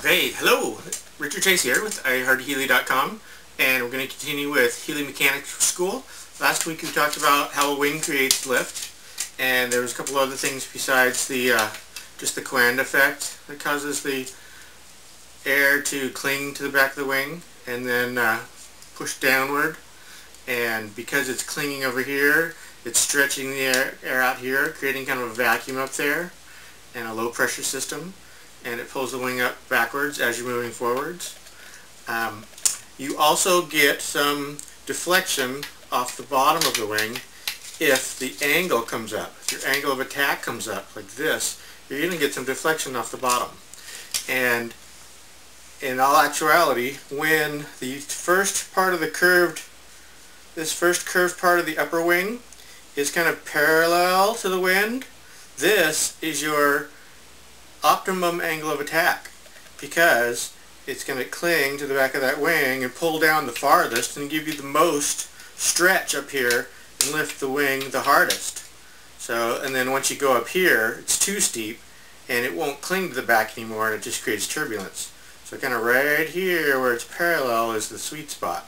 Hey, hello! Richard Chase here with iHeartHealy.com, and we're going to continue with Healy Mechanics School. Last week we talked about how a wing creates lift, and there was a couple other things besides the just the command effect that causes the air to cling to the back of the wing and then push downward. And because it's clinging over here, it's stretching the air out here, creating kind of a vacuum up there and a low pressure system. And it pulls the wing up backwards as you're moving forwards. You also get some deflection off the bottom of the wing if the angle comes up. If your angle of attack comes up like this, you're going to get some deflection off the bottom. And in all actuality, when the first part of the this first curved part of the upper wing is kind of parallel to the wind, this is your optimum angle of attack, because it's going to cling to the back of that wing and pull down the farthest and give you the most stretch up here and lift the wing the hardest. So, and then once you go up here, it's too steep and it won't cling to the back anymore, and it just creates turbulence. So kind of right here where it's parallel is the sweet spot.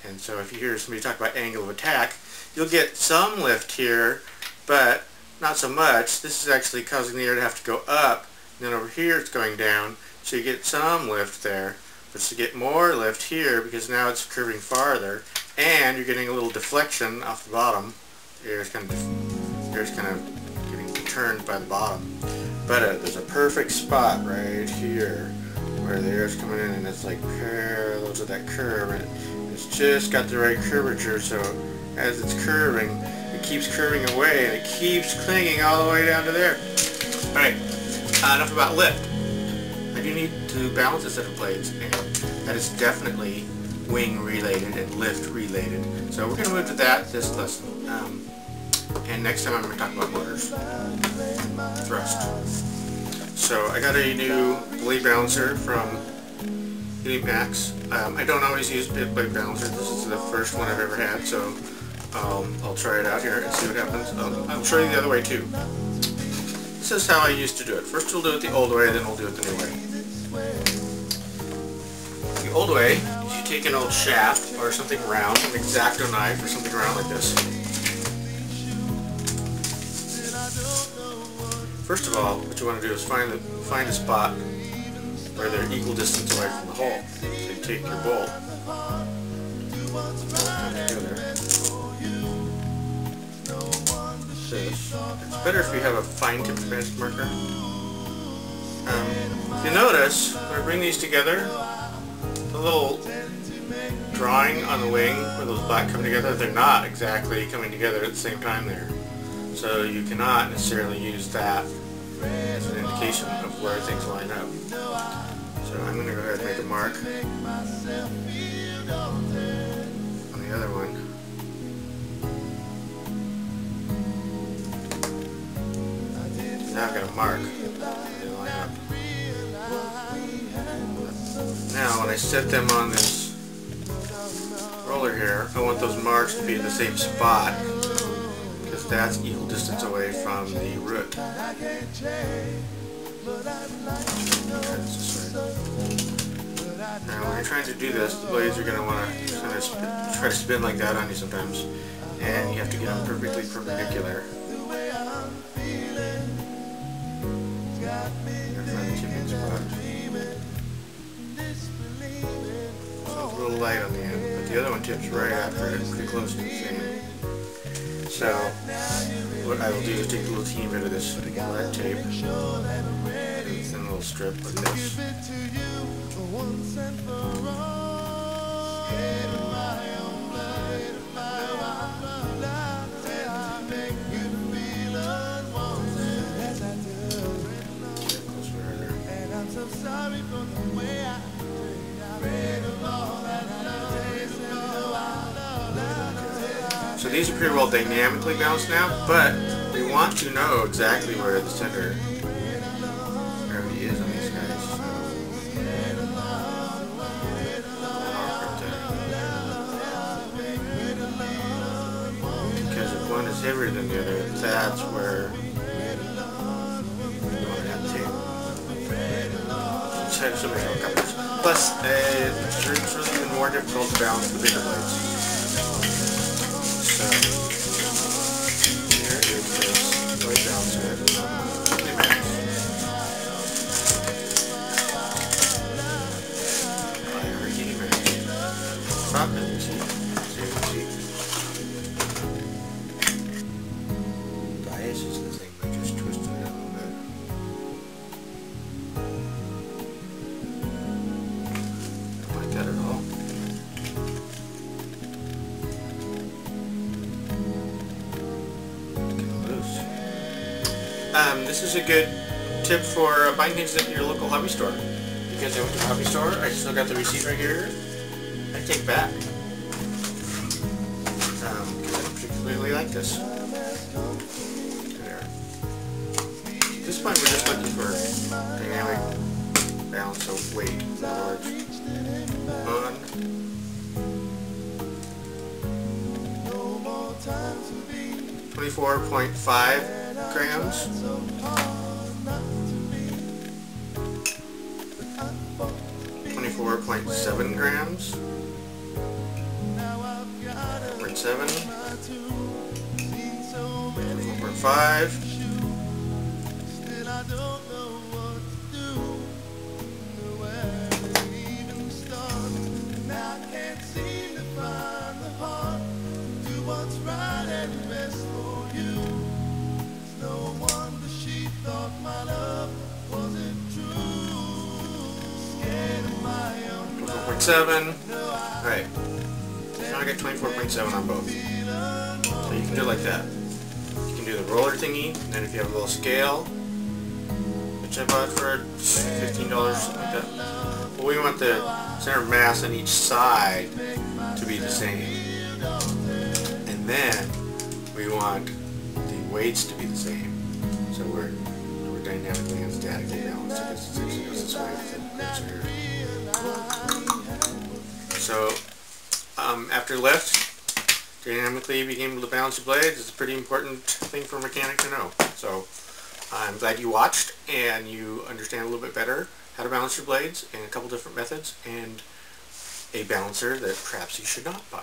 And so if you hear somebody talk about angle of attack, you'll get some lift here, but not so much. This is actually causing the air to have to go up. And then over here it's going down, so you get some lift there. But to get more lift here, because now it's curving farther, and you're getting a little deflection off the bottom. The air's kind of getting turned by the bottom. But there's a perfect spot right here where the air's coming in, and it's like parallel to that curve, and it's just got the right curvature. So as it's curving, it keeps curving away, and it keeps clinging all the way down to there. All right. Enough about lift. I do need to balance a set of blades, and that is definitely wing related and lift related. So we're going to move to that this lesson. And next time I'm going to talk about motors. Thrust. So I got a new blade balancer from Healy Max. I don't always use blade balancer. This is the first one I've ever had, so I'll try it out here and see what happens. I'll show you the other way too. This is how I used to do it. First we'll do it the old way, then we'll do it the new way. The old way is you take an old shaft or something round, an X-Acto knife or something round like this. First of all, what you want to do is find a spot where they're equal distance away from the hole. So you take your bolt, It's better if you have a fine-tipped magic marker. If you notice, when I bring these together, the little drawing on the wing where those black come together, they're not exactly coming together at the same time there. So you cannot necessarily use that as an indication of where things line up. So I'm going to go ahead and make a mark on the other one. Now I've got a mark. They line up. Now when I set them on this roller here, I want those marks to be in the same spot, because that's equal distance away from the root. Now when you're trying to do this, the blades are going to want to kind of try to spin like that on you sometimes, and you have to get them perfectly perpendicular. So it's a little light on the end, but the other one tips right after it, pretty close to the same. So what I will do is take a little teeny bit of this black tape, and a thin little strip like this. So these are pretty well dynamically balanced now, but we want to know exactly where the center of gravity is on these guys. Because if one is heavier than the other, that's where I assume there's no covers. Plus, it's really even more difficult to balance the bigger blades. So, here is this blade balancer. Top and you see, bias is the thing that just twisted it a little bit. Don't like that at all. Getting loose. This is a good tip for buying things at your local hobby store. Because I went to the hobby store, I still got the receipt right here. I take back. Because I don't particularly like this. There. At this point we're just looking for dynamic balance of weight. In other words, on 24.5 grams. 24.7 grams, 4.7, 4.5, Alright, now I got 24.7 on both. So you can do it like that. You can do the roller thingy, and then if you have a little scale, which I bought for $15 or something like that. But we want the center of mass on each side to be the same. And then we want the weights to be the same. So we're dynamically and statically balanced. I guess it's this way with the cursor here. So, after lift, dynamically being able to balance the blades is a pretty important thing for a mechanic to know. So, I'm glad you watched and you understand a little bit better how to balance your blades in a couple different methods and a balancer that perhaps you should not buy.